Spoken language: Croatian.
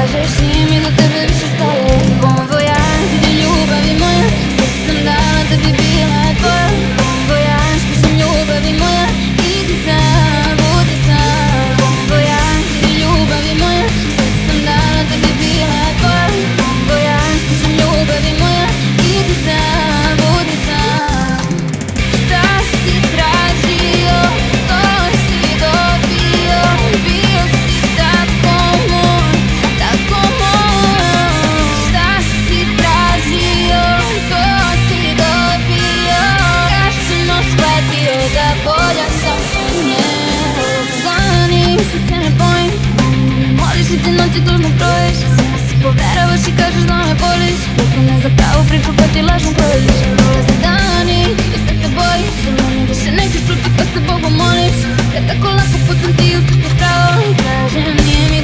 kažeš nije mi do tebe više stalo. Bon voyage, ti ljubavi moja, sve sam dala da bi bila tvoja. Bon voyage, kažem ljubavi moja, idi sam, budi sam. Bon voyage, ti ljubavi moja, sve sam dala da bi bila tvoja. Bon voyage, kažem ljubavi moja, idi sam, budi sam. Da si tražio, to si dobio, bio si tako moj, tako moj. Šta si tražio, to si dobio, kad sam shvatio da bolja sam od nje. Dani, što se ne bojim, ne moliš i ti noći tužno brojiš, sve si poveravaš i kažeš da me voliš, dok ne za pravu priču pa ti lažno krojiš. Prolaze dani i sad se bojiš, za mene više nećeš čuti pa se Bogu moliš, kad tako lako pucam ti u srce pravo i kažem nije mi